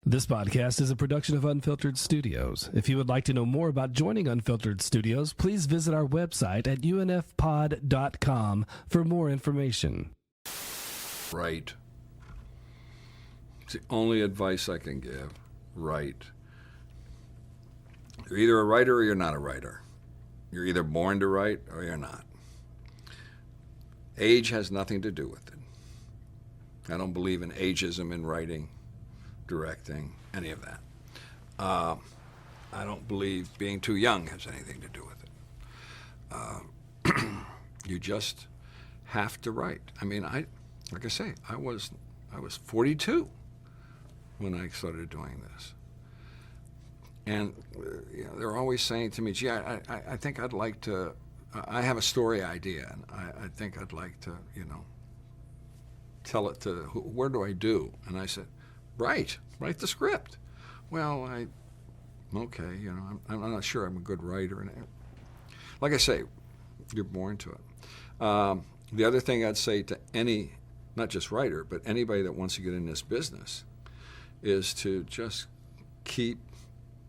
This podcast is a production of Unfiltered Studios. If you would like to know more about joining Unfiltered Studios, please visit our website at unfpod.com for more information. Write. It's the only advice I can give. Write. You're either a writer or you're not a writer. You're either born to write or you're not. Age has nothing to do with it. I don't believe in ageism in writing, directing, any of that. I don't believe being too young has anything to do with it. You just have to write. I mean, like I say, I was 42 when I started doing this. And they're always saying to me, gee, I think I'd like to, I have a story idea, and I think I'd like to, tell it to, where do I do? And I said, write the script. Well, okay, I'm not sure I'm a good writer. And like I say, you're born to it. The other thing I'd say to any, not just writer, but anybody that wants to get in this business, is to just keep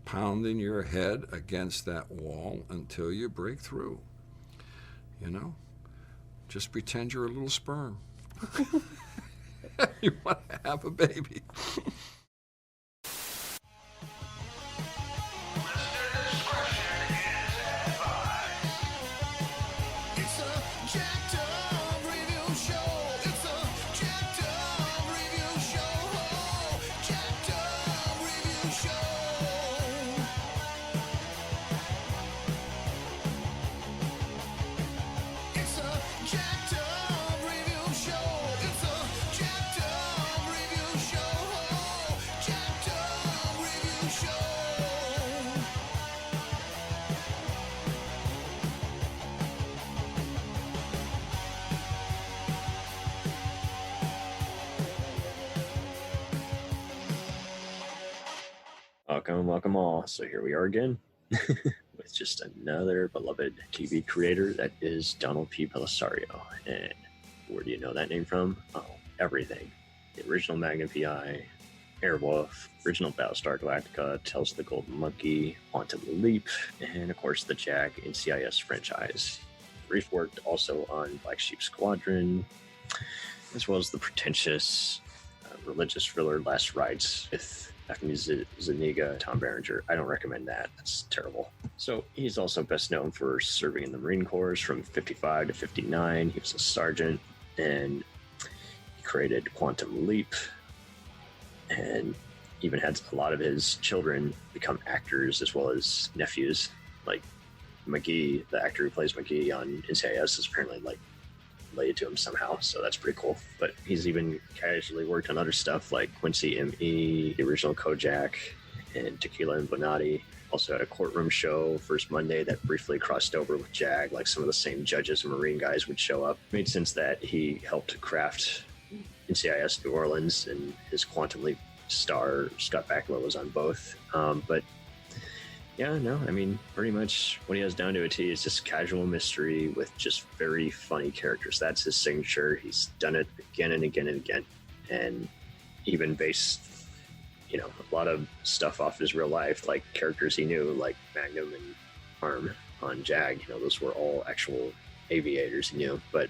pounding your head against that wall until you break through. Just pretend you're a little sperm. You want to have a baby. Welcome all. So here we are again with just another beloved TV creator that is Donald P. Bellisario. And where do you know that name from? Oh, everything. The original Magnum P.I, Airwolf, original Battlestar Galactica, Tales of the Golden Monkey, Quantum Leap, and of course the Jag NCIS franchise. Brief worked also on Black Sheep Squadron, as well as the pretentious religious thriller Last Rites with Zuniga, Tom Berenger. I don't recommend that. That's terrible. So he's also best known for serving in the Marine Corps from 55 to 59. He was a sergeant, and he created Quantum Leap, and even had a lot of his children become actors as well as nephews. Like McGee, the actor who plays McGee on NCIS, is apparently related to him somehow, so that's pretty cool. But he's even casually worked on other stuff like Quincy M.E., the original Kojak, and Tequila and Bonatti. Also had a courtroom show, First Monday, that briefly crossed over with Jag, like some of the same judges and Marine guys would show up. It made sense that he helped craft NCIS New Orleans, and his Quantum Leap star, Scott Bakula, was on both. But yeah, no, I mean, pretty much what he has down to a T is just casual mystery with just very funny characters. That's his signature. He's done it again and again and again. And even based, a lot of stuff off his real life, like characters he knew, like Magnum and Arm on Jag. Those were all actual aviators he knew. But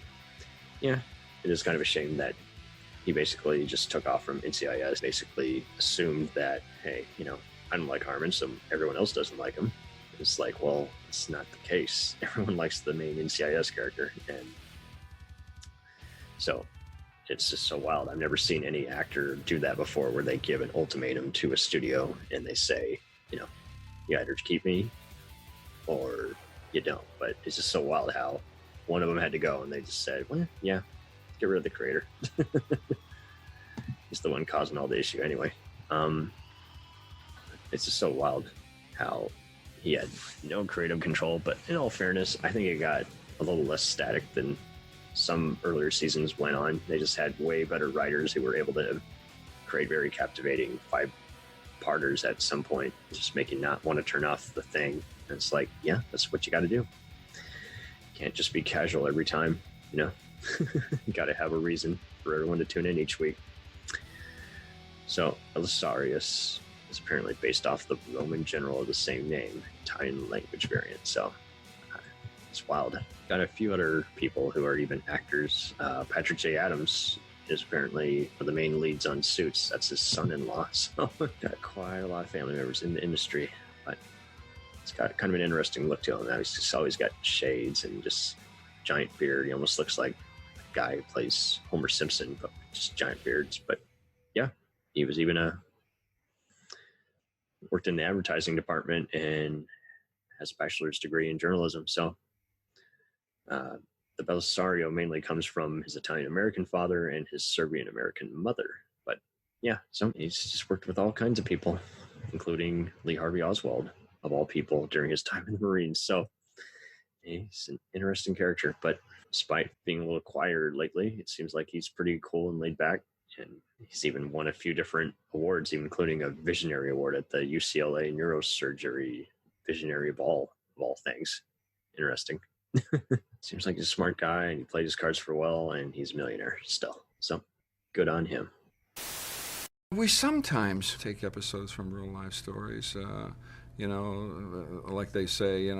yeah, it is kind of a shame that he basically just took off from NCIS, basically assumed that, hey, I don't like Harmon, so everyone else doesn't like him. It's like, well, it's not the case. Everyone likes the main NCIS character. And so it's just so wild. I've never seen any actor do that before, where they give an ultimatum to a studio and they say, you either keep me or you don't. But it's just so wild how one of them had to go and they just said, well, yeah, get rid of the creator. He's the one causing all the issue anyway. It's just so wild how he had no creative control, but in all fairness, I think it got a little less static than some earlier seasons went on. They just had way better writers who were able to create very captivating 5-parters at some point, just make you not want to turn off the thing. And it's like, yeah, that's what you got to do. Can't just be casual every time, You got to have a reason for everyone to tune in each week. So Belisarius is apparently based off the Roman general of the same name, Italian language variant. So it's wild. Got a few other people who are even actors. Patrick J. Adams is apparently one of the main leads on Suits. That's his son-in-law. So got quite a lot of family members in the industry. But it's got kind of an interesting look to him. Now he's just always got shades and just giant beard. He almost looks like a guy who plays Homer Simpson, but just giant beards. But yeah, he was even worked in the advertising department and has a bachelor's degree in journalism. So the Bellisario mainly comes from his Italian-American father and his Serbian-American mother. But yeah, so he's just worked with all kinds of people, including Lee Harvey Oswald, of all people, during his time in the Marines. So he's an interesting character. But despite being a little quieter lately, it seems like he's pretty cool and laid back. And he's even won a few different awards, including a Visionary Award at the UCLA Neurosurgery Visionary Ball, of all things. Interesting. Seems like he's a smart guy, and he played his cards for well, and he's a millionaire still. So good on him. We sometimes take episodes from real life stories, like they say,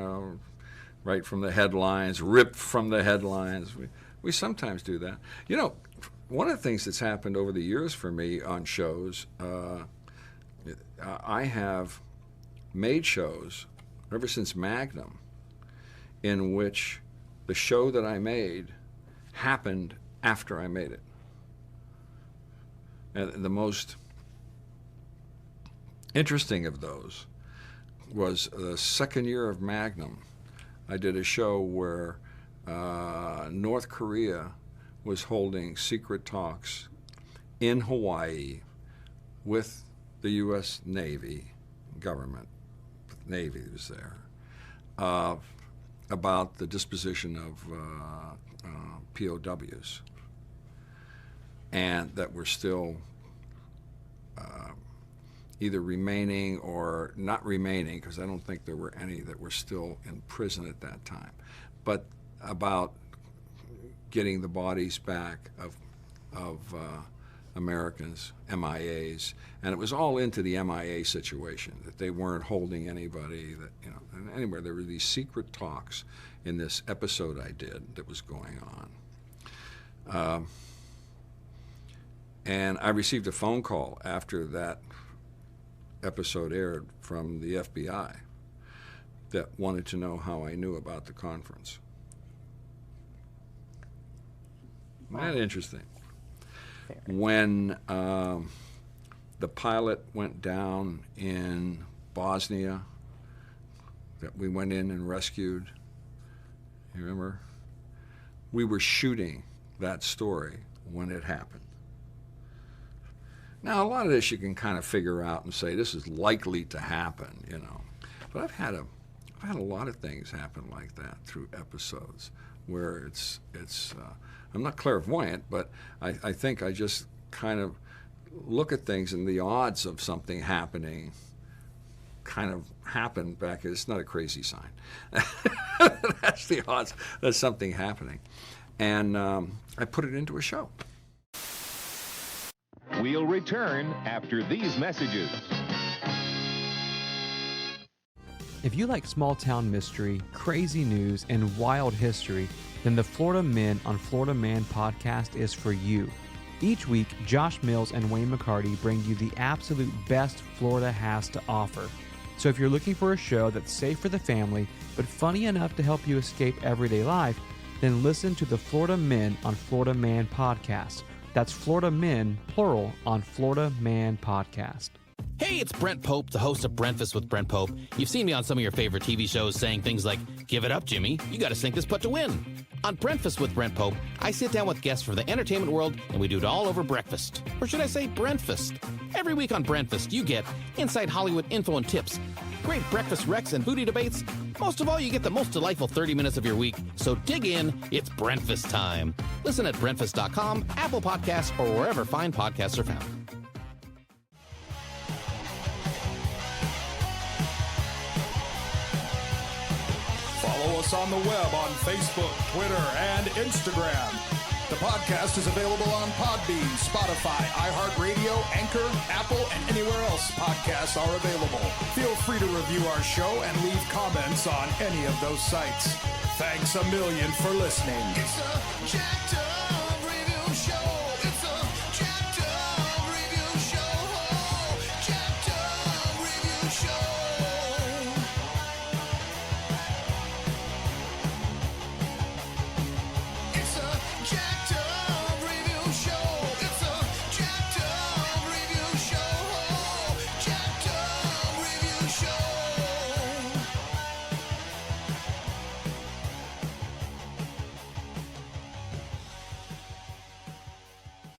right from the headlines, ripped from the headlines. We sometimes do that. One of the things that's happened over the years for me on shows, I have made shows ever since Magnum in which the show that I made happened after I made it. And the most interesting of those was the second year of Magnum. I did a show where North Korea was holding secret talks in Hawaii with the U.S. Navy government. Navy was there. About the disposition of POWs, and that were still either remaining or not remaining, because I don't think there were any that were still in prison at that time, but about getting the bodies back of Americans, MIAs, and it was all into the MIA situation, that they weren't holding anybody, that, and anyway, there were these secret talks in this episode I did that was going on. And I received a phone call after that episode aired from the FBI that wanted to know how I knew about the conference. Isn't that interesting? When the pilot went down in Bosnia, that we went in and rescued, you remember? We were shooting that story when it happened. Now, a lot of this you can kind of figure out and say this is likely to happen, But I've had a lot of things happen like that through episodes where it's I'm not clairvoyant, but I think I just kind of look at things and the odds of something happening kind of happen back. It's not a crazy sign. That's the odds of something happening. And I put it into a show. We'll return after these messages. If you like small-town mystery, crazy news, and wild history, then the Florida Men on Florida Man podcast is for you. Each week, Josh Mills and Wayne McCarty bring you the absolute best Florida has to offer. So if you're looking for a show that's safe for the family, but funny enough to help you escape everyday life, then listen to the Florida Men on Florida Man podcast. That's Florida Men, plural, on Florida Man podcast. Hey, it's Brent Pope, the host of Breakfast with Brent Pope. You've seen me on some of your favorite TV shows saying things like, "Give it up, Jimmy. You got to sink this putt to win." On Breakfast with Brent Pope, I sit down with guests from the entertainment world, and we do it all over breakfast. Or should I say Brentfast? Every week on Brentfast, you get inside Hollywood info and tips, great breakfast recs and booty debates. Most of all, you get the most delightful 30 minutes of your week. So dig in. It's Brentfast time. Listen at Brentfast.com, Apple Podcasts, or wherever fine podcasts are found. Follow us on the web on Facebook, Twitter, and Instagram The podcast is available on Podbean, Spotify, iHeartRadio, Anchor, Apple, and anywhere else podcasts are available. Feel free to review our show and leave comments on any of those sites. Thanks a million for listening. It's a